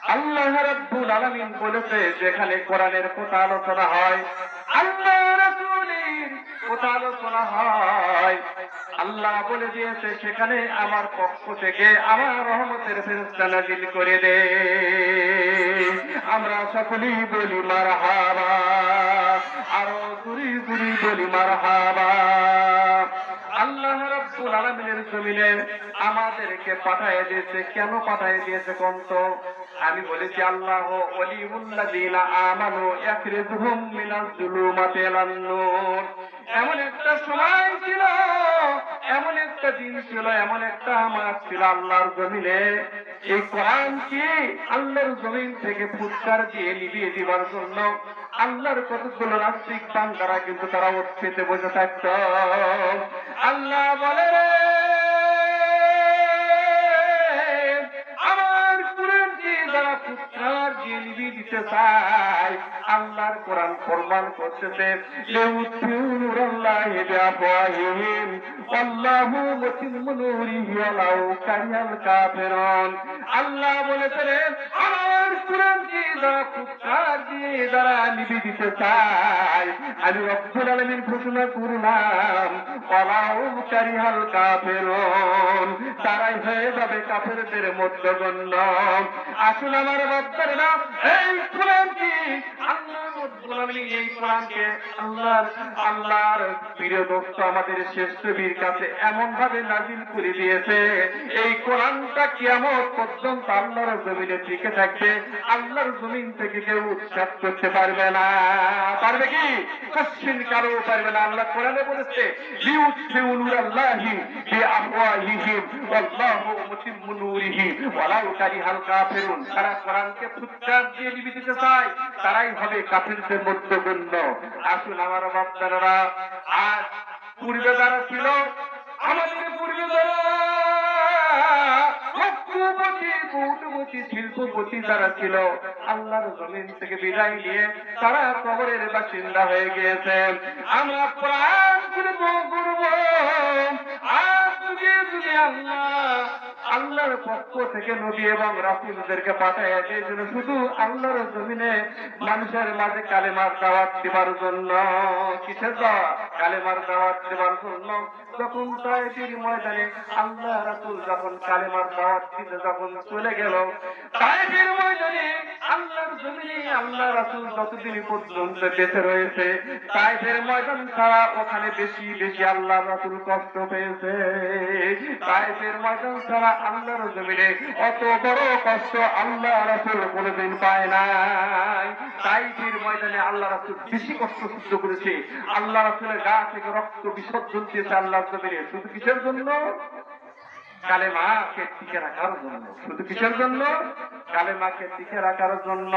আল্লাহ রাব্বুল আলামিন বলেছে যেখানে কোরআনের কথা আলোচনা হয়, আল্লাহ রাসূলের কথা আলোচনা হয়, আল্লাহ বলে দিয়েছে সেখানে আমার পক্ষ থেকে আমার রহমতের ফেরেশতা নাযিল করে দে। আমরা সকলেই বলি মারহাবা, আরো জোরে জোরে বলি মারহাবা। আল্লাহ রাব্বুল আলামিনের জমিনে আমাদেরকে পাঠিয়ে দিয়েছে। কেন পাঠিয়ে দিয়েছে কোন তো? আমি বলেছি আল্লাহ ওয়ালিউল্লাযিনা আমানু ইয়াখরিজুহুম মিনাজ যুলুমাতি ইলান নূর। এমন একটা সময় ছিল, এমন একটা দিন ছিল, এমন একটা মাস ছিল আল্লাহর জমিনে, এই কোরআন কি আল্লাহর জমিন থেকে ফুৎকার দিয়ে নিভিয়ে দিবার জন্য আল্লাহর কতগুলো নাস্তিক বান্দারা কিন্তু তারা ওঠ পেতে বসে থাকত। আল্লাহ বলে আমার কোরআনকে যারা ফুৎকার দিয়ে নিভিয়ে দিতে চায়, আল্লাহর কোরআন প্রমাণ করতেছে লিউতিউ নূরাল্লাহি বিআফওয়াহিহিম আল্লাহু মুতিম্মু নূরিহি ওয়ালাউ কারিহাল কাফিরুন। আল্লাহ বলেছেন আমার কোরআনকে যারা ফুৎকার দিয়ে যারা নিভিয়ে দিতে চায়, আমি রব্বুল আলামিন ঘোষণা করলাম ওয়ালাউ কারিহাল কাফিরুন, তারাই হয়ে যাবে কাফেরদের মধ্যগণ্য। আসলে আমার বাচ্চারা এই কোরআন কি আল্লাহ রব্বুল আলামিন এই কোরআনকে আল্লাহর প্রিয় দোস্ত আমাদের শ্রেষ্ঠ বীর কাছে এমন ভাবে নাযিল করে দিয়েছে, এই কোরআনটা কিয়ামত পর্যন্ত আল্লাহর জমিনে টিকে থাকবে। আল্লাহর জমিন থেকে কেউ উৎখাত করতে পারবে না। পারবে কি? কখনো কারো পারবে না। আল্লাহ কোরআনে বলেছে লিউতিউ নূরাল্লাহি বিআফওয়াহিহিম ওয়াল্লাহু মুতিম্মু নূরিহি ওয়ালাউ কারিহাল কাফিরুন। তারা কোরআনকে ফুৎকার দিয়ে নিভিয়ে দিতে চায়, তারাই হবে কাফিরদের মধ্যগণ্য। আসুন আমার বাপ-দাদারা, আজ পূর্বে যারা ছিল, আমাদের পূর্বে যারা শিল্পপতি যারা ছিল, আল্লাহর জমিন থেকে বিদায় নিয়ে তারা কবরের বাসিন্দা হয়ে গিয়েছে। আমরা প্রাণ করে করব আজ যুগে যুগে আল্লাহর পক্ষ থেকে নবী এবং রাসূলদেরকে পাঠায় দিয়েছিল শুধু আল্লাহর জমিনে মানুষের মাঝে কালেমার দাওয়াত দেবার জন্য। কিসের দাওয়াত? কালেমার দাওয়াত দেবার জন্য। যখন তায়েফের ময়দানে আল্লাহ রাসূল যখন কালেমার দাওয়াত দিতে যখন চলে গেল, তায়েফের ময়দানে আল্লাহর জমিনে আল্লাহ রাসূল যতদিন পর্যন্ত বেঁচে রয়েছে, তায়েফের ময়দান ছাড়া ওখানে বেশি বেশি আল্লাহ রাসূল কষ্ট পেয়েছে। তায়েফের ময়দান ছাড়া আল্লাহর জমিনে অত বড় কষ্ট আল্লাহ রাসূল কোনোদিন পায় নাই। তায়েফের ময়দানে আল্লাহ রাসূল বেশি কষ্ট সহ্য করেছে। আল্লাহ রাসূলের গা থেকে রক্ত বিসর্জন দিয়েছে আল্লাহর জমিনে শুধু কিসের জন্য? কালেমাকে টিকে রাখার জন্য। শুধু কিসের জন্য? কালেমাকে টিকে রাখার জন্য।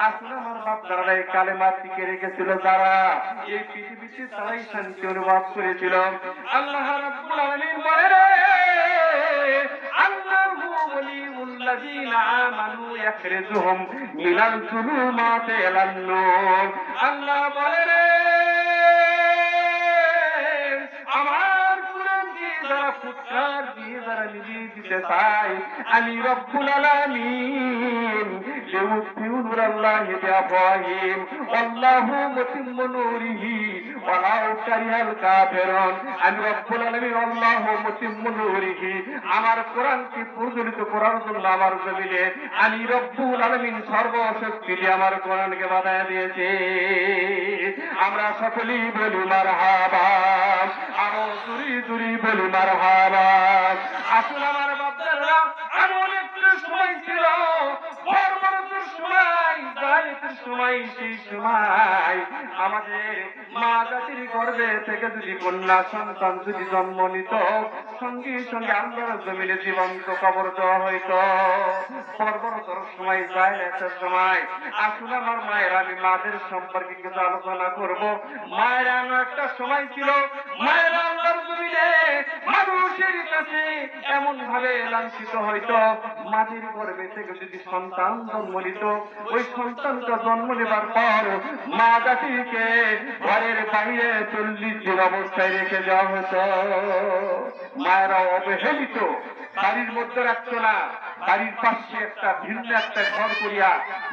আসলে আমার বাপ দাদারা এই কালেমা টিকে রেখেছিল যারা, এই পৃথিবীতে তারাই শান্তি অনুভব করেছিল। আল্লাহ রাব্বুল আলামিন বলেন আল্লাহু ওয়ালিউল্লাযিনা আমানু ইয়াখরিজুহুম মিনাল যুলুমাতি ইলান নূর। আল্লাহ বলেন আমার কোরআনকে যারা ফুৎকার দিয়ে যারা নিভিয়ে দিতে চায়, আমি রব্বুল আলামিন লিউতিউ নূরাল্লাহি বিআফওয়াহিহিম আল্লাহু মুতিম্মু নূরিহি ওয়ালাউ কারিহাল কাফিরুন। আমি রব্বুল আলামিন আল্লাহু মুতিম্মু নূরিহি আমার কোরআনকে প্রজ্বলিত করার জন্য আমার জমিনে আমি রব্বুল আলামিন সর্বশক্তি দিয়ে আমার কোরআনকে বাঁধায় দিয়েছি। আমরা সকলেই বলি মারহাবা, আরো জোরে জোরে বলি মারহাবা। আসলে আমার বাপ-দাদারা এমন একটা সময় ছিল, বর্বরতার সময়, জালিয়াতির সময়, সেই সময় আমাদের মা জাতির গর্ভে থেকে যদি কন্যা সন্তান যদি জন্ম নিত, সঙ্গে সঙ্গে আল্লাহর জমিনে জীবন্ত কবর দেওয়া হইত। বর্বরতার সময়, জালিয়াতির সময়। আসলে আমার মায়ের, আমি মাদের সম্পর্কে কিছু আলোচনা করব। মায়ের এমন একটা সময় ছিল, মায়ের আল্লাহর জমিনে মানুষের কাছে এমন ভাবে লাঞ্ছিত হইতো, মাটির গর্ভে থেকে যদি সন্তান জন্ম নিত, ওই সন্তানটা জন্ম নেবার পর মা জাতিকে ঘরের বাইরে 40 দিন অবস্থায় রেখে দেওয়া হতো। মায়েরা অবহেলিত, বাড়ির মধ্যে রাখতো না, বাড়ির পাশে একটা ভিন্ন একটা ঘর করিয়া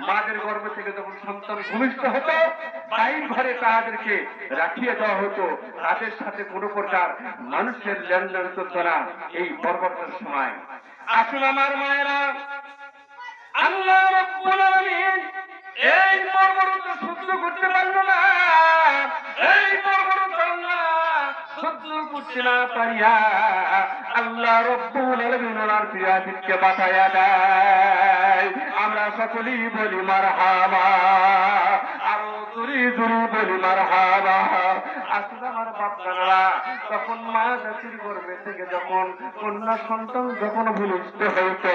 মাদের গর্ভ থেকে যখন সন্তান ভূমিষ্ঠ হতো বাইর ঘরে তাদেরকে রাখিয়ে দেওয়া হতো। তাদের সাথে কোনো প্রকার মানুষের লেনদেন চলতো না এই পরবর্তী সময়। আসুন আমার মায়েরা, আল্লাহ রাব্বুল আলামিন এই বর্বরতা সহ্য করতে পারলো না, এই বর্বরতা আল্লাহ সহ্য করতে না পারিয়া আল্লাহ রাব্বুল আলামিন ওনার প্রিয়াকে বাঁচাইয়া দেয়। আমরা সকলেই বলি মারহাবা, আরো জোরে জোরে বলি মারহাবা। আসলে আমার বাপদাদারা তখন মা জাতির গর্ভে থেকে যখন কন্যা সন্তান যখন ভূমিষ্ঠ হইত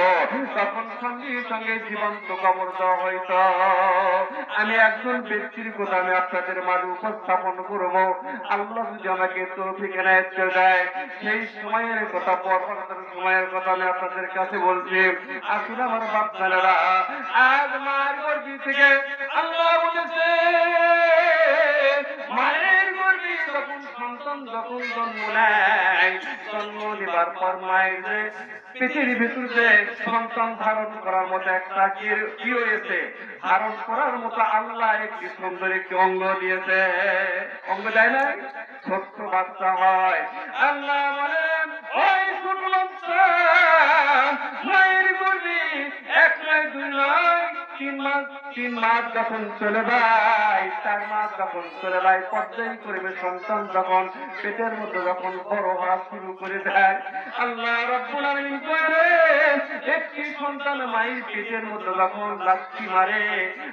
তখন সঙ্গে সঙ্গে জীবন্ত কবর দেওয়া হইত। আমি একজন ব্যক্তির কথা আমি আপনাদের মাঝে উপস্থাপন করব, আল্লাহ যদি আমাকে তৌফিক এনায়েত করে দেয়। সেই সময়ের কথা, পরবর্তী সময়ের কথা আমি আপনাদের কাছে বলছি। আসলে আমার বাপদাদারা আজ মার গর্ভে থেকে আল্লাহ বলেছে মায়ের গর্ভে যখন সন্তান যখন জন্ম নেয়, জন্ম নেবার পর মায়ের পেটের ভিতরে সন্তান ধারণ করার মতো একটা কি হয়েছে, ধারণ করার মতো আল্লাহ একটি সুন্দর একটি অঙ্গ দিয়েছে। অঙ্গ দেয় না, ছোট্ট বাচ্চা হয়। আল্লাহ বলেন ওই ছোট বাচ্চা মায়ের গর্ভে 1 নয় 2 নয় 3 মাস যখন চলে যায়, 4 মাস যখন চলে যায়, পর্যায় করবে সন্তান যখন পেটের মধ্যে যখন বড় হওয়া শুরু করে দেয়, আল্লাহ রাব্বুল আলামিন করে একটি সন্তান মায়ের পেটের মধ্যে যখন লাথি মারে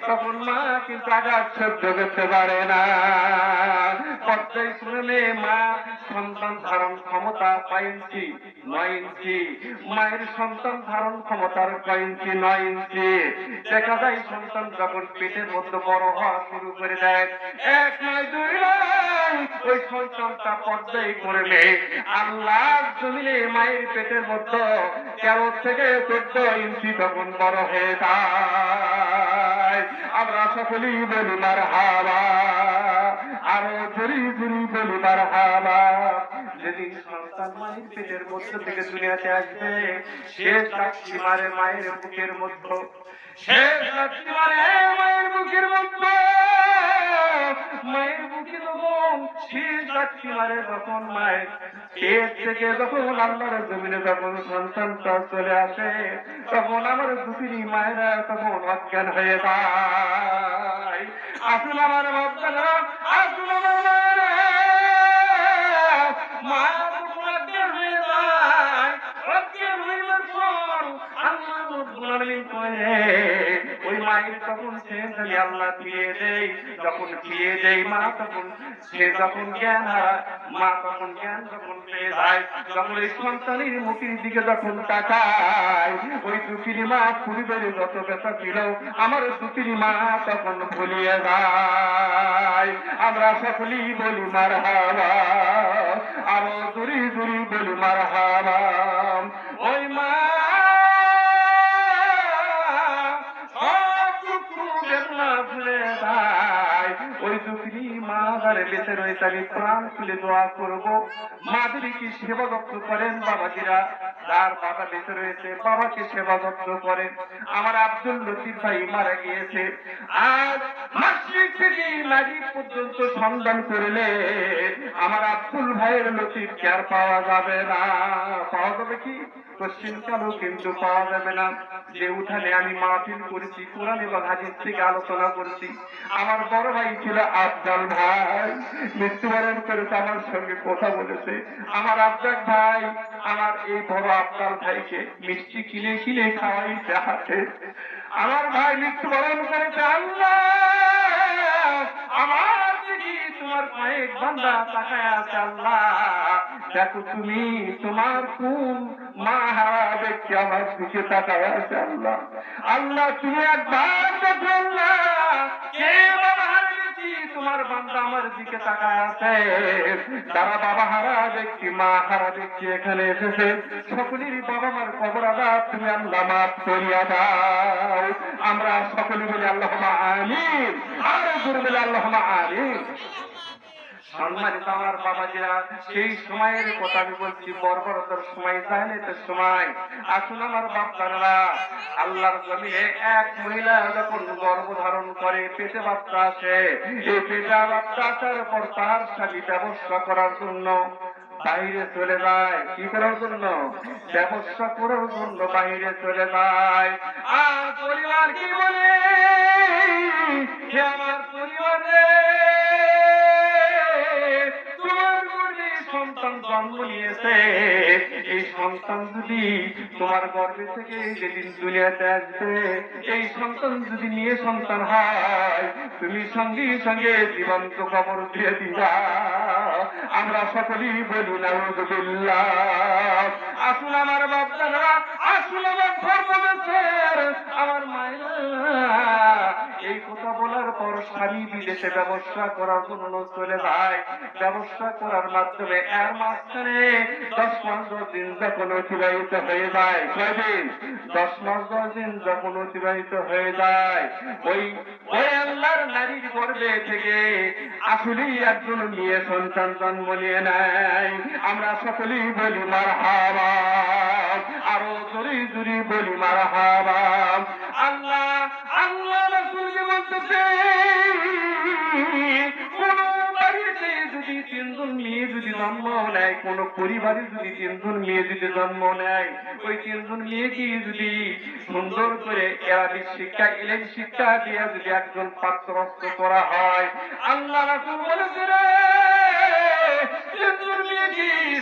তখন মা কিন্তু আঘাত সহ্য করতে পারে না। পর্যায় ক্রমে মা সন্তান ধারণ ক্ষমতা 5 ইঞ্চি 9 ইঞ্চি, মায়ের সন্তান ধারণ ক্ষমতার 6 ইঞ্চি 9 ইঞ্চি। দেখা যায় সন্তান যখন পেটের মধ্যে বড় হওয়া শুরু করে দেয়, 1 নয় 2 নয়, ওই সন্তানটা পর্যায় করবে আল্লাহ জমিনে মায়ের পেটের মধ্যে 13 থেকে 14 ইঞ্চি তখন বড় হয়ে যায়। আমরা সকলেই বলি মারহাবা, আরো জোরে জোরে বলি মারহাবা। যেদিন সন্তান মায়ের পেটের মধ্য থেকে দুনিয়াতে আসবে, শেষ লাথি মারে মায়ের বুকের মধ্যে, শেষ লাথি মারে মায়ের বুকের মধ্যে। মায়ের বুকে যখন শেষ লাথি মারে তখন মায়ের পেট থেকে যখন আল্লাহর জমিনে যখন সন্তানটা চলে আসে তখন আমার দুটিরই মায়েরা তখন অজ্ঞান হয়ে যায়। আসুন আমার বাচ্চারা, আসুন আমার মা যখন অজ্ঞান হয়ে যায়, অজ্ঞান হইবার পর আল্লাহ রাব্বুল আলামিন করে ওই মায়ের তখন সে আল্লাহ দিয়ে দেয়, যখন দিয়ে দেয় মা তখন সে যখন জ্ঞান হারায়, মা তখন জ্ঞান যখন পেয়ে যায়, যখন এই সন্তানের মুখের দিকে যখন তাকায় ওই দুটির মা পরিবারে যত ব্যথা ছিল আমার দুটির মা তখন ভুলিয়ে যায়। আমরা সকলেই বলি মারহাবা, আরো জোরে জোরে বলি মারহাবা। ওই মা ওই দুঃখী মা ধারে বেঁচে রয়েছে, আমি প্রাণ খুলে দোয়া করবো মাদেরই কি সেবা যত্ন করেন বাবাজিরা, যার বাবা বেঁচে রয়েছে বাবাকে সেবা যত্ন করেন। আমার আব্দুল লতিফ ভাই মারা গিয়েছে, আজ মাসিক থেকে নারী পর্যন্ত সন্ধান করলে আমার আব্দুল ভাইয়ের লতিফকে আর পাওয়া যাবে না। পাওয়া যাবে কি কোশ্চিনকালও কিন্তু পাওয়া যাবে না। যে উঠানে আমি মাহফিল করেছি, কোরআন এবং হাদিস থেকে আলোচনা করেছি, আমার বড় ভাই ছিল আফজাল ভাই, মৃত্যুবরণ করেছে, আমার সঙ্গে কথা বলেছে। আমার আফজাল ভাই আমার এই বড় আফজাল ভাইকে মিষ্টি কিনে কিনে খাওয়াইতে হাতে। আমার ভাই মৃত্যুবরণ করেছে। আল্লাহ আমার দিকে তোমার কয়েক বান্দা তাকায় আছে, আল্লাহ দেখো তুমি তোমার কোন মা হারা ব্যক্তি আমার দিকে তাকায় আছে। আল্লাহ আল্লাহ তুমি একবার দেখো, আল্লাহ কে বাবা হারা ব্যক্তি তোমার বান্দা আমার দিকে তাকায় আছে। যারা বাবা হারা ব্যক্তি মা হারা ব্যক্তি এখানে এসেছে সকলেরই বাবা মার কবর আযাব তুমি আল্লাহ মাফ করিয়া দাও। আমরা সকলে বলি আল্লাহুম্মা আমিন, আর জোরে বলি আল্লাহুম্মা আমিন। সম্মানিত আমার বাবাজিরা, সেই সময়ের কথা আমি বলছি, বর্বরতার সময়, জাহেলিয়াতের সময়। আসুন আমার বাপদাদারা, আল্লাহর জমিনে এক মহিলা যখন গর্ভধারণ করে, পেটে বাচ্চা আসে, এই পেটে বাচ্চা আসার পর তার স্বামী ব্যবস্থা করার জন্য বাইরে চলে যায়। কি করার জন্য? ব্যবস্থা করার জন্য বাইরে চলে যায়। আর পরিবার কি বলে? হে আমার পরিবারে, তোমার গর্ভে সন্তান জন্ম নিয়েছে, এই সন্তান যদি তোমার গর্ভে থেকে যেদিন দুনিয়াতে আসবে, এই সন্তান যদি নিয়ে সন্তান হয়, তুমি সঙ্গে সঙ্গে জীবন্ত কবর দিয়ে দিবা। আমরা সকলেই বলি নাউযুবিল্লাহ। আসুন আমার বাচ্চারা, আসুন আমার ধর্মদেশের আমার মায়েরা, এই কথা বলার পর স্বামী বিদেশে ব্যবসা করার জন্য চলে যায়। ব্যবসা করার মাধ্যমে এর মাঝখানে 10 মাস 10 দিন যখন অতিবাহিত হয়ে যায়, কয়দিন? 10 মাস 10 দিন যখন অতিবাহিত হয়ে যায়, ওই আল্লাহর নারীর গর্ভে থেকে আসলেই একজন মেয়ে সন্তান জন্ম নিয়ে নেয়। আমরা সকলেই বলি মারহাবা, আরো জোরে জোরে বলি মারহাবা। আল্লাহ আল্লাহ রাসূলকে বলতেছে, কোন বাড়িতে যদি 3 জন মেয়ে যদি জন্ম নেয়, কোন পরিবারে যদি 3 জন মেয়ে যদি জন্ম নেয়, ওই 3 জন মেয়েকে যদি সুন্দর করে এরাবিক শিক্ষা, ইলম শিক্ষা দিয়ে যদি একজন পাত্রস্থ করা হয়, আল্লাহ রাসূল বলেছে,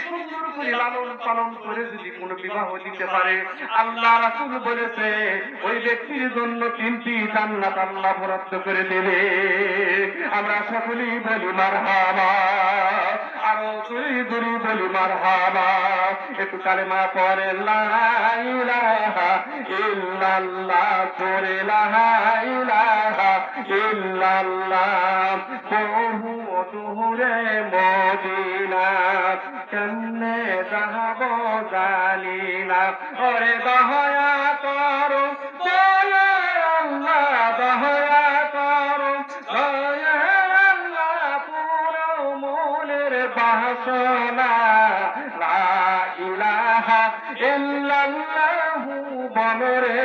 সুন্দর করে লালন পালন করে যদি কোনো বিবাহ দিতে পারে, আল্লাহ রাসূল বলেছে ওই ব্যক্তির জন্য 3টি জান্নাত আল্লাহ বরাদ্দ করে দেবে। আমরা সকলেই বলি মারহাবা, আরো জোরে জোরে বলি মারহাবা। একটু কালেমা পড়ে লা ইলাহা ইল্লাল্লাহ, পড়ে লা ইলাহা ইল্লাল্লাহ। বহু দূরে মদিনা, কেমনে যাব জানি না, ওরে দয়া করো দয়া আল্লাহ, দয়া করো দয়া আল্লাহ, পুরো মনের বাসনা লা ইলাহা ইল্লাল্লাহু বলরে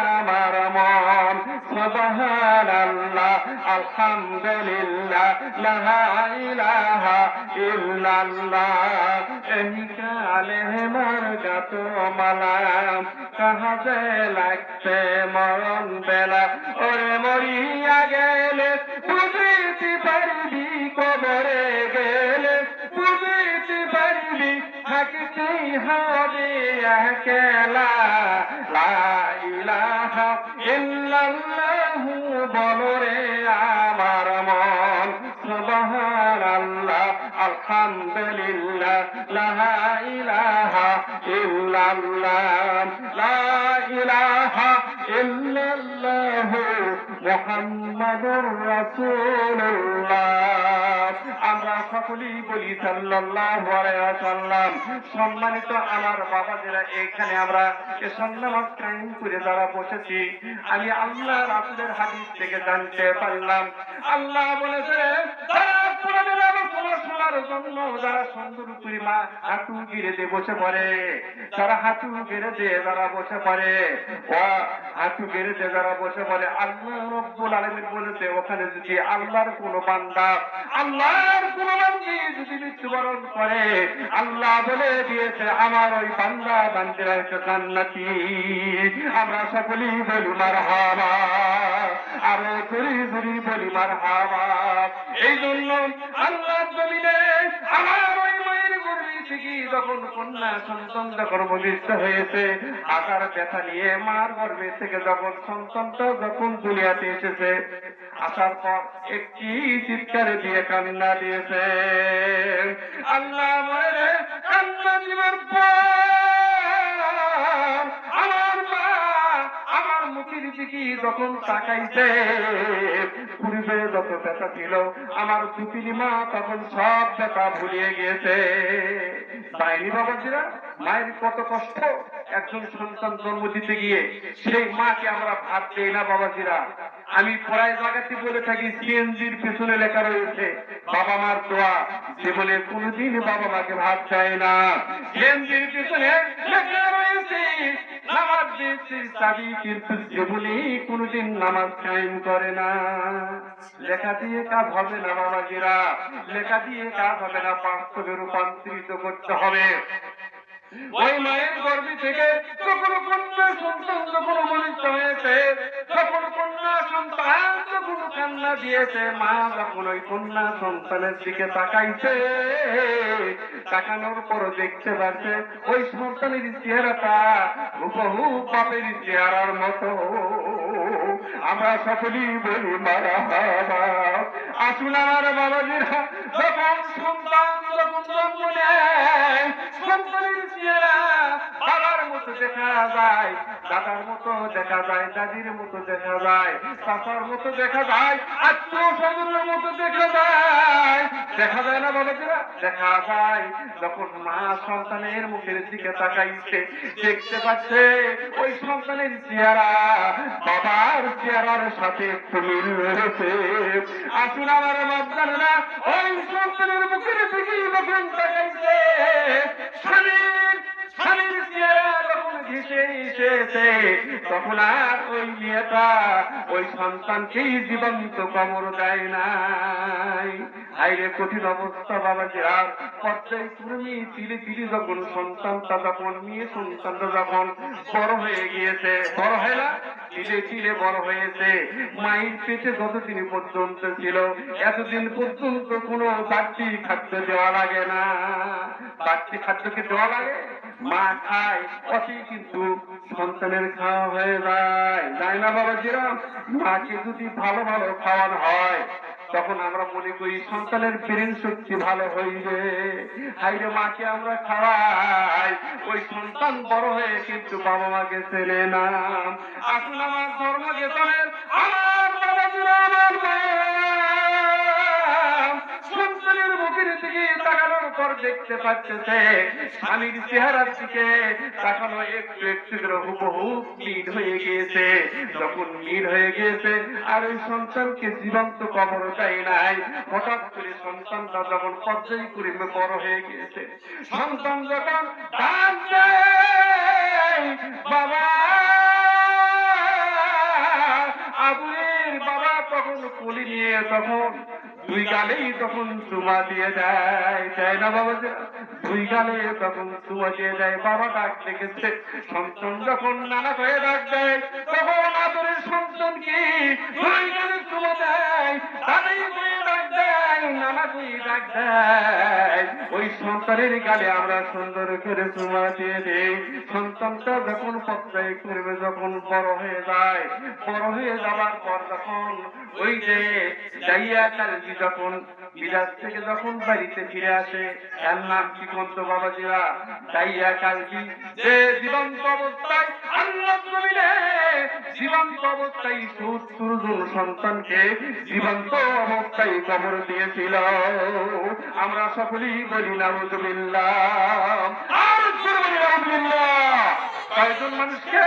আমার মন, সুবহানাল্লাহ আলহামদুলিল্লাহ লা ইলাহা ইল্লাল্লাহ। এই কালেমার যত মালা, কাহাতে লাগছে মরণ বেলা, ওরে মরিয়া গেলে বুঝিতে পারবি, কবরে গেলে বুঝিতে পারবি, থাকতেই হবে একলা লা ইলাহা ইল্লাল্লাহু বলরে আমার মন, সুবহানাল্লাহ আলহামদুলিল্লাহ লা ইলাহা ইল্লাল্লাহ, লা ইলাহা ইল্লাল্লাহু মুহাম্মাদুর রাসূলুল্লাহ। আমরা সকলেই বলি সাল্লাল্লাহু আলাইহি ওয়াসাল্লাম। সম্মানিত আমার বাবাজিরা, এখানে আমরা এশার নামাজ কায়েম করে যারা বসেছি, আমি আল্লাহ রাসূলের হাদিস থেকে জানতে পারলাম, আল্লাহ বলেছে শোনার জন্য যারা সুন্দর করে মা হাঁটু গিরে দিয়ে বসে পড়ে, তারা হাঁটু গেড়ে দিয়ে যারা বসে পড়ে, হাঁটু গেড়ে দিয়ে যারা বসে পড়ে, আল্লাহ রব্বুল আলামিন বলেছে ওখানে যদি আল্লাহর কোন বান্দা, আল্লাহর কোন বান্দি যদি মৃত্যুবরণ করে, আল্লাহ বলে দিয়েছে আমার ওই বান্দা বান্দিরা হচ্ছে জান্নাতি। আমরা সকলেই বলি মারহাবা, আরো জোরে জোরে বলি মারহাবা। এই জন্য আল্লাহ জমিনে আমার ওই মায়ের গর্ভে থেকে যখন কন্যা সন্তান যখন ভূমিষ্ঠ হয়েছে, আকার ব্যথা নিয়ে মার গর্ভে থেকে যখন সন্তানটা যখন দুনিয়াতে এসেছে, আসার পর একটি চিৎকার দিয়ে কান্না দিয়েছে। আল্লাহ মায়ের কান্না দিবার পর আমার মা আমার মুখের দিকে যখন তাকাইছে, পূর্বে যত ব্যথা ছিল আমার দুপিনি মা তখন সব ব্যথা ভুলিয়ে গিয়েছে। তাইনি বাবাজিরা, মায়ের কত কষ্ট একজন সন্তান জন্ম দিতে গিয়ে, সেই মাকে আমরা ভাত দেই না বাবাজিরা। আমি পড়ায় জায়গাতে বলে থাকি, সিএনজির পেছনে লেখা রয়েছে বাবা মার দোয়া, যে বলে কোনদিন বাবা মাকে ভাত দেয় না। সিএনজির পেছনে লেখা রয়েছে নামাজ দিতে চাবি, কিন্তু যে বলে কোনদিন নামাজ কায়েম করে না। লেখা দিয়ে কাজ হবে না বাবাজিরা, লেখা দিয়ে কাজ হবে না, বাস্তবে রূপান্তরিত করতে হবে। ওই মায়ের গর্ভে থেকে যখন কন্যা সন্তান যখন মনিত হয়েছে, যখন কন্যা সন্তান যখন কান্না দিয়েছে, মা যখন ওই কন্যা সন্তানের দিকে তাকাইছে, তাকানোর পর দেখতে পাচ্ছে ওই সন্তানের চেহারাটা হুবহু বাপের চেহারার মতো। আমরা সকলেই বলি মারহাবা। আসুন আমার বাবাজিরা, যখন সন্তান যখন জন্ম নেয়, সন্তানের চেহারা বাবার মতো দেখা যায়, দাদার মতো দেখা যায়, দাদির মতো দেখা যায়, চাচার মতো দেখা যায়, আত্মীয় স্বজনের মতো দেখা যায়। দেখা যায় না বাবাজিরা? দেখা যায়। যখন মা সন্তানের মুখের দিকে তাকাইছে, দেখতে পাচ্ছে ওই সন্তানের চেহারা বাবার চেহারার সাথে একটু মিল রয়েছে। আসুন আমার বাচ্চারা, ওই সন্তানের মুখের দিকে যখন তাকাইছে, স্বামীর চেহারা যখন ঘেসে এসেছে, তখন আর ওই মেয়েটা ওই সন্তানকেই জীবন্ত কবর দেয় নাই। আইরে কঠিন অবস্থা বাবাজিরা। পর্যায় ক্রমে ধীরে ধীরে যখন সন্তানটা যখন মেয়ে সন্তানটা যখন বড় হয়ে গিয়েছে, বড় হয় না, ধীরে ধীরে বড় হয়েছে, মায়ের পেটে যতদিন পর্যন্ত ছিল এতদিন পর্যন্ত কোনো বাড়তি খাদ্য দেওয়া লাগে না। বাড়তি খাদ্যকে দেওয়া লাগে, মা খায় অতি, কিন্তু সন্তানের খাওয়া হয়ে যায়, যায় না বাবাজিরা? মাকে যদি ভালো ভালো খাওয়ানো হয়, তখন আমরা মনে করি সন্তানের ব্রেন শক্তি ভালো হইবে। হাইরে মাকে আমরা খাওয়াই, ওই সন্তান বড় হয়ে কিন্তু বাবা মাকে চেনে না। আসুন আমার ধর্ম যেতনের আমার বাবাজিরা, আমার সন্তানের মুখের দিকে তাকানোর পর দেখতে পাচ্ছে স্বামীর চেহারার দিকে তাকানো একটু একটু করে হুবহু মিল হয়ে গিয়েছে। যখন মিল হয়ে গিয়েছে আর ওই সন্তানকে জীবন্ত কবর দেয় নাই, হঠাৎ করে সন্তানটা যখন পর্যায় করে বড় হয়ে গিয়েছে, সন্তান যখন ডাক দেয় বাবা, আবুলের বাবা তখন কুলি নিয়ে তখন দুই গালেই তখন চুমা দিয়ে দেয়, তাই না বাবা? দুই গালে তখন চুমা দিয়ে দেয়। বাবা ডাক দেখেছে, সন্তান যখন নানা হয়ে ডাক দেয়, তখন আদরের সন্তানকে দুই গালে চুমা দেয়, দাদাই হয়ে ডাক দেয়, নানা হয়ে ডাক দেয়। ওই সন্তানের গালে আমরা সুন্দর করে চুমা দিয়ে দেই। সন্তানটা যখন পর্যায় করবে, যখন বড় হয়ে যায়, বড় হয়ে যাওয়ার পর যখন ওই যে যাইয়া কালজি যখন বিরাজ থেকে যখন বাড়িতে ফিরে আসে, এর নাম কি কন্ত বাবাজিরা? যাইয়া কালজি, যে জীবন্ত অবস্থায় আল্লাহ জমিনে জীবন্ত অবস্থায় ৭০ জন সন্তানকে জীবন্ত অবস্থায় কবর দিয়েছিল। আমরা সকলেই বলি নাউযুবিল্লাহ, আর বলি নাউযুবিল্লাহ। কয়জন মানুষকে?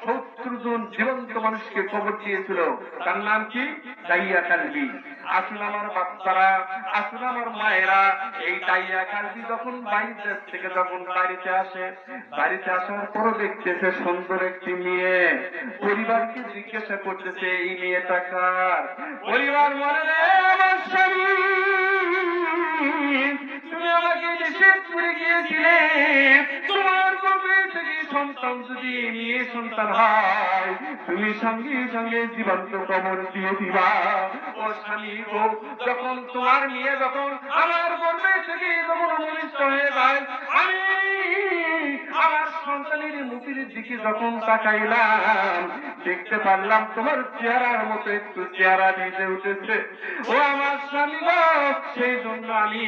৭০ জন জীবন্ত মানুষকে কবর দিয়েছিল। তার নাম কি? দাইয়া কালবি। আসুন আমার বাচ্চারা, আসুন আমার মায়েরা, এই দাইয়া কালবি যখন বাড়িতে থেকে যখন বাড়িতে আসে, বাড়িতে আসার পর দেখতেছে সুন্দর একটি মেয়ে, পরিবারকে জিজ্ঞাসা করতেছে এই মেয়েটা কার? পরিবার বলে, আমার স্বামী, তুমি আমাকে নিষেধ করে গিয়েছিলে, তোমার গর্ভে থেকে সন্তান যদি মেয়ে সন্তান হয়, তুমি সঙ্গে সঙ্গে জীবন্ত কবর দিয়ে দিবা। ও স্বামী গো, যখন তোমার মেয়ে যখন আমার গর্ভে থেকে যখন অনিষ্ট হয়ে যায়, আমি আমার সন্তানের মুখের দিকে যখন তাকাইলাম, দেখতে পারলাম তোমার চেহারার মতো একটু চেহারা ভেসে উঠেছে। ও আমার স্বামী গো, সেই জন্য আমি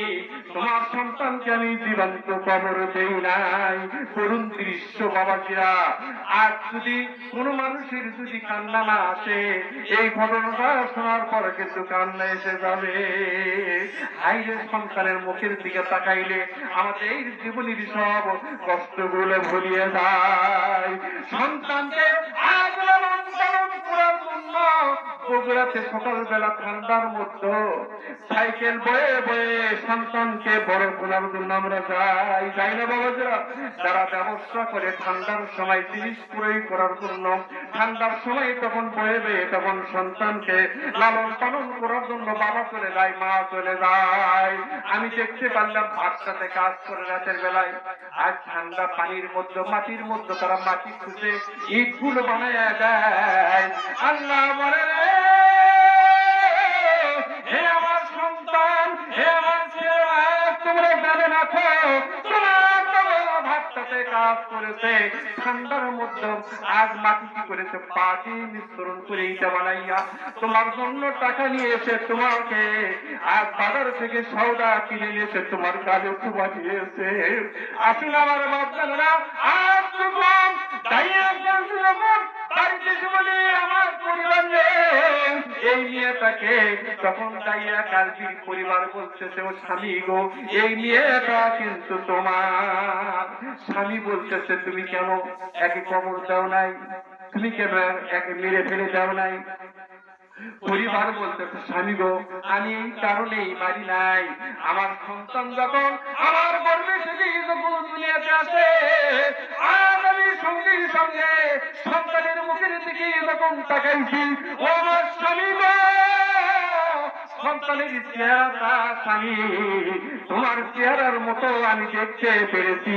তোমার সন্তানকে আমি জীবন্ত কবর দেই নাই। করুন করুণ দৃশ্য বাবাজিরা। আর যদি কোনো মানুষের যদি কান্না না আসে, এই ঘটনাটা শোনার পরে কিন্তু কান্না এসে যাবে। হাইরে সন্তানের মুখের দিকে তাকাইলে আমাদের এই জীবনের সব কষ্টগুলো ভুলিয়ে যায়। সন্তানকে আজ লালন পালন করার জন্য বগুড়াতে সকালবেলা ঠান্ডার মধ্যে সাইকেল বয়ে বয়ে সন্তানকে বড় করার জন্য আমরা যাই না বাবাজিরা। যারা ব্যবসা করে ঠান্ডার সময় জিনিস ক্রয় করার জন্য, ঠান্ডার সময় তখন বয়ে বয়ে তখন সন্তানকে লালন পালন করার জন্য বাবা চলে যায়, মা চলে যায়। আমি দেখতে পারলাম ভাতটাতে কাজ করে রাতের বেলায়, আর ঠান্ডা পানির মধ্যে মাটির মধ্যে তারা মাটি খুঁজে ইটগুলো বানায় দেয়। আল্লাহ বলে, হে আমার সন্তান, হে আমার ছেলেরা, তোমরা জানে না তো তোমার বাবা ভাতটাতে কাজ করেছে ঠান্ডার মধ্যে, আজ মাটি কি করেছে, পাটি মিশ্রণ করে ইটা বানাইয়া তোমার জন্য টাকা নিয়ে এসে তোমাকে আজ বাজার থেকে সওদা কিনে নিয়েছে, তোমার কাজে চুবা দিয়েছে। আসুন আমার বাচ্চারা, আজ যখন বাড়িতে বলে আমার পরিবার এই মেয়েটাকে, তখন দাইয়া কালজির পরিবার বলতেছে, ও স্বামী গো, এই মেয়েটা কিন্তু তোমার। স্বামী বলতেছে, তুমি কেন একে কবর দাও নাই, তুমি কেন একে মেরে ফেলে দাও নাই? পরিবার বলতেছে, স্বামী গো, আমি এই কারণেই মারি নাই, আমার সন্তান যখন আমার গর্ভে থেকে যখন দুনিয়াতে আসে, আর আমি সঙ্গে সঙ্গে সন্তানের মুখের দিকে যখন তাকাইছি, ও আমার স্বামী গো, সন্তানের চেহারাটা স্বামী তোমার চেহারার মতো আমি দেখতে পেরেছি,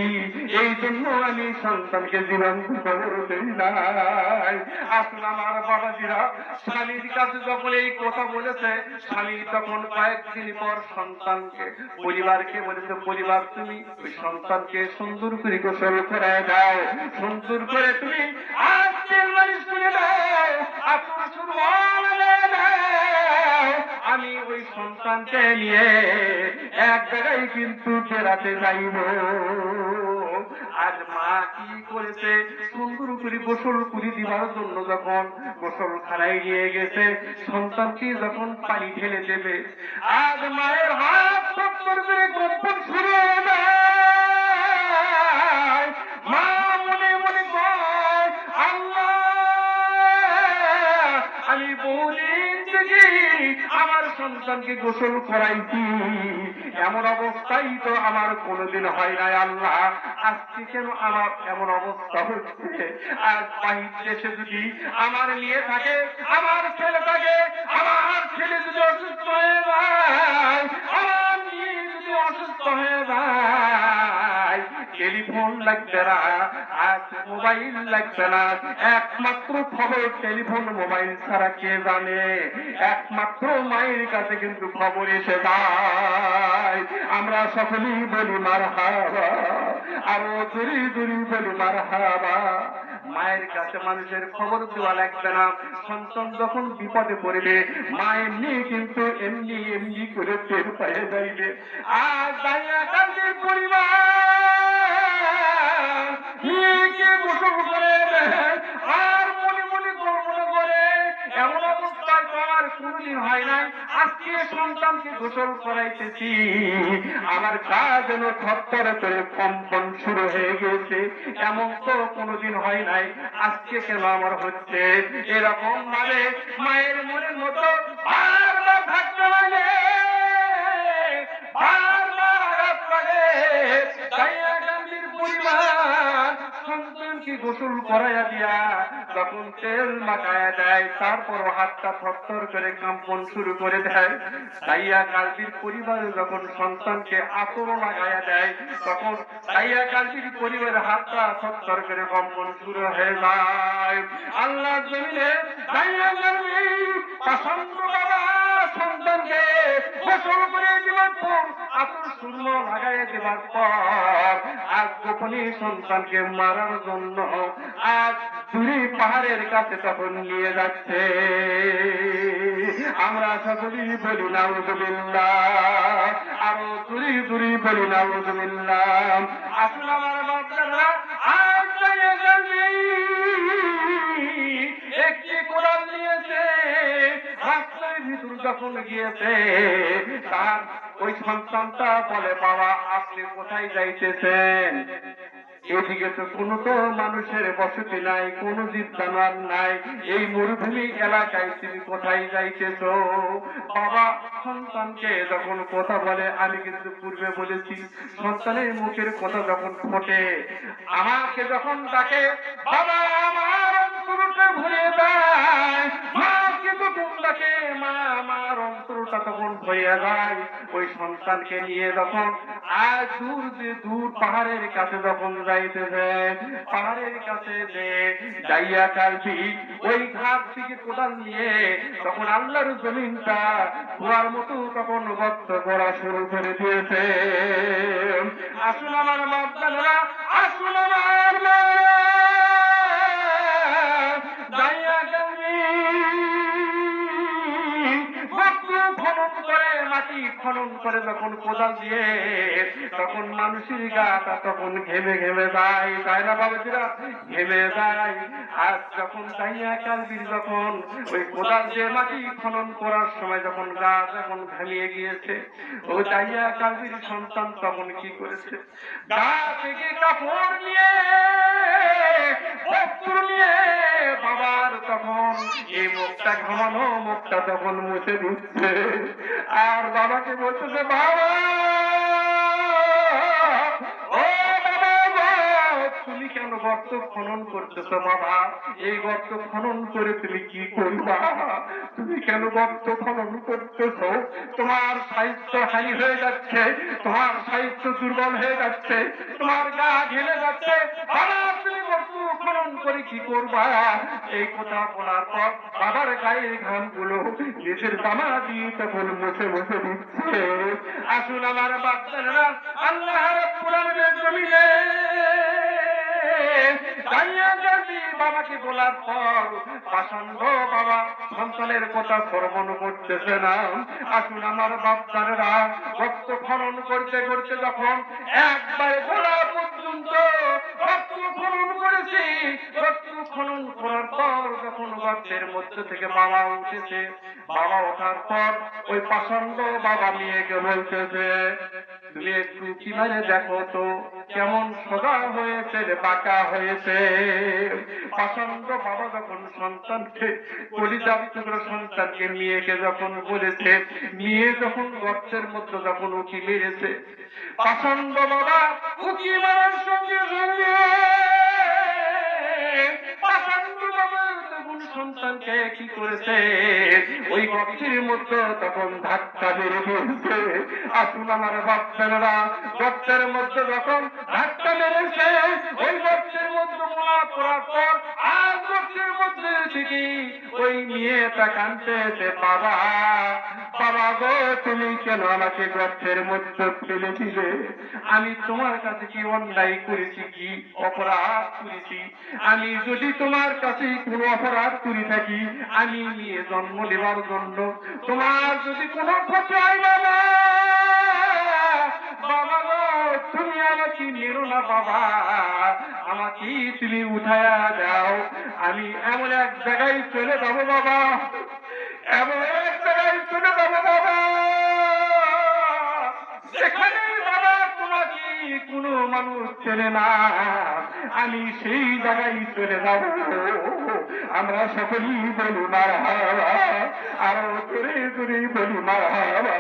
এই জন্য আমি সন্তানকে জীবন্ত কবর দেই নাই। আসলে আমার বাবাজিরা, স্বামীর কাছে যখন এই কথা বলেছে, স্বামী তখন কয়েকদিন পর সন্তানকে পরিবারকে বলেছে, পরিবার তুমি ওই সন্তানকে সুন্দর করে গোসল করে দাও, সুন্দর করে তুমি আজ তেল মালিশ করে দাও, আপনার শুরু আমি ওই সন্তানকে নিয়ে এক জায়গায় কিন্তু বেড়াতে যাইব। আজ মা কি করেছে, সুন্দর করে গোসল করে দিবার জন্য যখন গোসল খানায় নিয়ে গেছে, সন্তানকে যখন পানি ঢেলে দেবে, আজ মায়ের হাত সুন্দর করে কম্পন শুরু হয়ে যায়। মা মনে মনে কয়, আল্লাহ, আমি বহুদিন থেকে আমার সন্তানকে গোসল করাইছি, এমন অবস্থাই তো আমার কোনোদিন হয় নাই। আল্লাহ, আজকে কেন আমার এমন অবস্থা হচ্ছে? আর বাহির দেশে যদি আমার মেয়ে থাকে, আমার ছেলে থাকে, আমার ছেলে যদি অসুস্থ হয়ে যায়, আমার মেয়ে যদি অসুস্থ হয়ে যায়, টেলিফোন লাগবে না, আজ মোবাইল লাগবে না, একমাত্র খবর টেলিফোন মোবাইল ছাড়া কে জানে? একমাত্র মায়ের কাছে কিন্তু খবর এসে যায়। আমরা সকলেই বলি মারহাবা, আরো দূরে দূরে বলি মারহাবা। মায়ের কাছে মানুষের খবর দেওয়া লাগবে না। সন্তান যখন বিপদে পড়বে, মা এমনি কিন্তু এমনি এমনি করে টের পায়ে যাইবে। আর দাইয়া কাজের পরিবার মেয়েকে গোসল করে আর মনে মনে মনে করে, এমন অবস্থায় তো আমার কোনদিন হয় নাই, আজকে সন্তানকে গোসল করাইতেছি, আমার গা যেন থরথর করে কম্পন শুরু হয়ে গেছে, এমন তো কোনদিন হয় নাই, আজকে কেন আমার হচ্ছে? এরকম ভাবে মায়ের মনের মতো বারবার থাকতে লাগে, বারবার আঘাত লাগে। দাইয়া গান্ধীর পরিবার সন্তানকে গোসল করাইয়া দিয়া যখন তেল মাখায়া দেয়, তারপর হাতটা থরথর করে কম্পন শুরু করে দেয়। দাইয়া গান্ধীর পরিবারে যখন সন্তানকে আতর লাগাইয়া দেয়, তখন দাইয়া গান্ধীর পরিবারের হাতটা থরথর করে কম্পন শুরু হয়ে যায়। আল্লাহ জমিনে দাইয়া গান্ধী পছন্দ বাবা সন্তানকে গোসল করে দেওয়ার পর, আতর শূন্য লাগাইয়া দেওয়ার পর, আজ গোপনে সন্তানকে মারার জন্য আজ দূরে পাহাড়ের কাছে তখন নিয়ে যাচ্ছে। আমরা সকলেই বলি নাউযুবিল্লাহ, আরো দূরে দূরে বলি নাউযুবিল্লাহ। আসলে আমার বাচ্চারা ভিতর যখন গিয়েছে, তার ওই সন্তানটা বলে, বাবা আপনি কোথায় যাইতেছেন? এদিকে তো কোনো তো মানুষের বসতি নাই, কোনো জীব জানোয়ার নাই, এই মরুভূমি এলাকায় তুমি কোথায় যাইতেছ? বাবা সন্তানকে যখন কথা বলে, আমি কিন্তু পূর্বে বলেছি, সন্তানের মুখের কথা যখন ফোটে, আমাকে যখন ডাকে, বাবা আমার অন্তরটা ভরে দেয়, মাকে যখন ডাকে, মা আমার অন্তরটা তখন ভরে যায়। ওই সন্তানকে নিয়ে যখন আজ দূর পাহাড়ের কাছে যখন যাইতেছে, পাহাড়ের কাছে যে যাইয়া কালবি ওই ঘাট থেকে কোদাল নিয়ে তখন আল্লাহর জমিনটা কুয়ার মতো তখন গর্ত করা শুরু করে দিয়েছে। আসুন আমার বাচ্চারা, আসুন আমার মা, যাইয়া কালবি খনন করে, মাটি খনন করে যখন কোদাল দিয়ে, তখন মানুষের গাটা তখন ঘেমে ঘেমে যায়, তাই না বাবাজিরা? ঘেমে যায়। আর যখন দাইয়া কালবির যখন ওই কোদাল দিয়ে মাটি খনন করার সময় যখন গা যখন ঘামিয়ে গিয়েছে, ও দাইয়া কালবির সন্তান তখন কি করেছে? গা থেকে কাপড় নিয়ে নিয়ে বাবার তখন এই মুখটা ঘামানো মুখটা তখন মুছে দিচ্ছে, আর বাবাকে বলতেছে, বাবা ও বাবা তুমি কেন গর্ত খনন করতেছ? বাবা এই গর্ত খনন করে তুমি কি করবা? তুমি কেন গর্ত খনন করতেছ? তোমার সাহিত্য হানি হয়ে যাচ্ছে, তোমার সাহিত্য দুর্বল হয়ে যাচ্ছে, তোমার গা ঘেমে যাচ্ছে, বাবা তুমি গর্ত খনন করে কি করবা? এই কথা বলার পর বাবার গায়ের ঘাম গুলো নিজের জামা দিয়ে তখন মুছে মুছে দিচ্ছে। আসুন আমার বাচ্চারা, আল্লাহ রাব্বুল আলামিনের জমিনে বাবাকে বলার পর পাষণ্ড বাবা সন্তানের কথা শ্রবণ করতেছে না। আসুন আমার বাচ্চারা, রক্ত খনন করতে করতে যখন একবারে গোড়া পর্যন্ত রক্ত খনন করেছি, রক্ত খনন করার পর যখন গর্তের মধ্যে থেকে বাবা উঠেছে, বাবা ওঠার পর ওই পাষণ্ড বাবা মেয়েকে বলতেছে, তুমি একটু কিভাবে দেখো তো কেমন সোজা হয়েছে বাঁকা হয়েছে। পাষণ্ড বাবা যখন সন্তানকে কলিজার টুকরো সন্তানকে মেয়েকে যখন বলেছে, মেয়ে যখন গর্তের মধ্যে যখন উঁকি মেরেছে, পাষণ্ড বাবা উঁকি মারার সঙ্গে সঙ্গে পাষণ্ড বাবা তখন সন্তানকে কি করেছে, ওই গর্তের মধ্যে তখন ধাক্কা মেরে দিয়েছে। আসুন আমার বাচ্চারা, গর্তের মধ্যে যখন ধাক্কা মেরেছে, ওই গর্তের মধ্যে মোলা পড়ার পর আর গর্তের মধ্যে থেকে ওই মেয়েটা কাঁদতেছে, বাবা বাবা গো তুমি কেন আমাকে গর্তের মধ্যে ফেলে দিলে? আমি তোমার কাছে কি অন্যায় করেছি, কি অপরাধ করেছি? আমি যদি তোমার কাছে কোনো অপরাধ করে থাকি, আমি নিয়ে জন্ম নেবার জন্য তোমার যদি কোনো ক্ষতি হয় বাবা, বাবা গো তুমি আমাকে মেরো না বাবা, আমাকে তুমি উঠায়া দাও, আমি এমন এক জায়গায় চলে যাবো বাবা, এমন এক জায়গায় চলে যাবো বাবা, সেখানে বাবা তোমাকে কোনো মানুষ চেনে না, আমি সেই জায়গায় চলে যাব। আমরা সকলেই বলি মারহাবা, আরো জোরে জোরে বলি মারহাবা।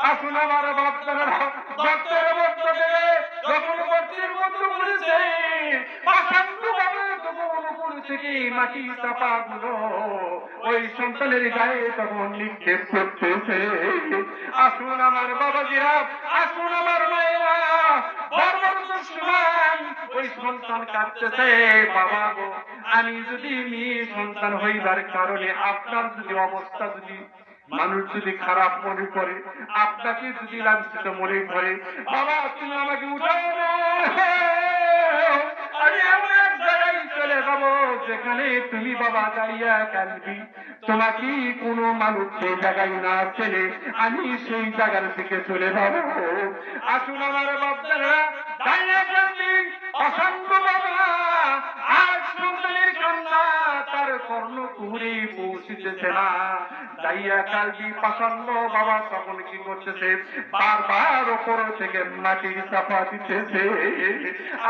আসুন আমার বাচ্চারা, গর্তের মধ্যে থেকে যখন গর্তের মধ্যে পড়েছে, পাষণ্ড বাবা তখন উপর থেকে মাটি চাপা গুলো ওই সন্তানের গায়ে তখন নিক্ষেপ করতেছে। আসুন আমার বাবাজিরা, আসুন আমার মায়েরা, ওই সন্তান কাঁদতেছে, বাবা গো আমি যদি মেয়ে সন্তান হইবার কারণে আপনার যদি অবস্থা যদি মানুষ যদি খারাপ মনে করে, আপনাকে যদি লাঞ্ছিত মনে করে, বাবা তুমি আমাকে উঠাও, আমি এমন এক জায়গায় চলে যাবো যেখানে তুমি বাবা দাঁড়িয়ে কাঁদবি, তোমাকে কোনো মানুষ সেই জায়গায় না চেনে, আমি সেই জায়গার দিকে চলে যাবো। আসুন আমার বাচ্চারা, দাঁড়িয়ে কাঁদবি অশান্ত বাবা, আজ সন্তানের কান্না তার কর্ণকুহরে পৌঁছিতেছে না, দাইয়া কালবি পাষণ্ড বাবা তখন কি করতেছে, বারবার ওপর থেকে মাটির চাপা দিতেছে।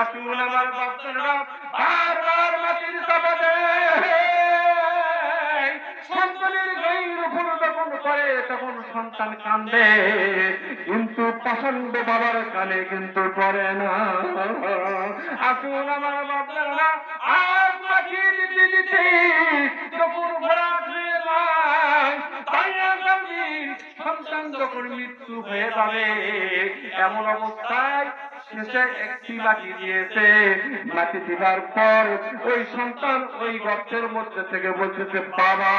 আসুন আমার বাচ্চারা, বারবার মাটির চাপা দেয়। সন্তানের গায়ের উপর যখন করে তখন সন্তান কান্দে, কিন্তু পাষণ্ড বাবার কানে কিন্তু পড়ে না। আসুন আমার বাচ্চারা, আজ মাটি দিতে দিতে যখন ঘোড়া ধুয়ে যায়, সন্তান যখন মৃত্যু হয়ে যাবে, এমন অবস্থায় শেষে একটি মাটি দিয়েছে। মাটি দেওয়ার পর ওই সন্তান ওই গর্তের মধ্যে থেকে বলতেছে, বাবা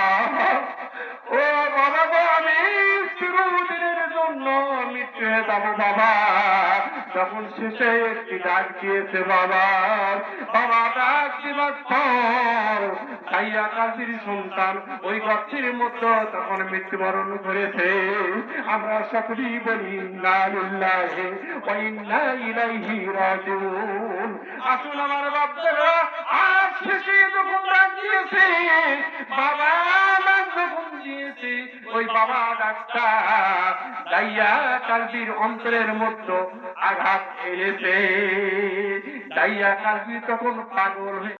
ও বাবা গো, আমি চিরদিনের জন্য মৃত্যু হয়ে যাবো বাবা। তখন শেষে একটি ডাক দিয়েছে, বাবা বাবা ডাক দিবার পর দাইয়া কালবির সন্তান ওই গর্তের মধ্যে তখন মৃত্যুবরণ করেছে। আমরা সকলেই বলি ইন্না লিল্লাহি ওয়া ইন্না ইলাইহি রাজিউন। আসুন আমার বাচ্চারা, আজ শেষে যখন ডাক দিয়েছে, বাবা ডাক যখন দিয়েছে, ওই বাবা ডাকটা দাইয়া কালবির অন্তরের মধ্যে আঘাত এনেছে। দাইয়া কালবি তখন পাগল হয়ে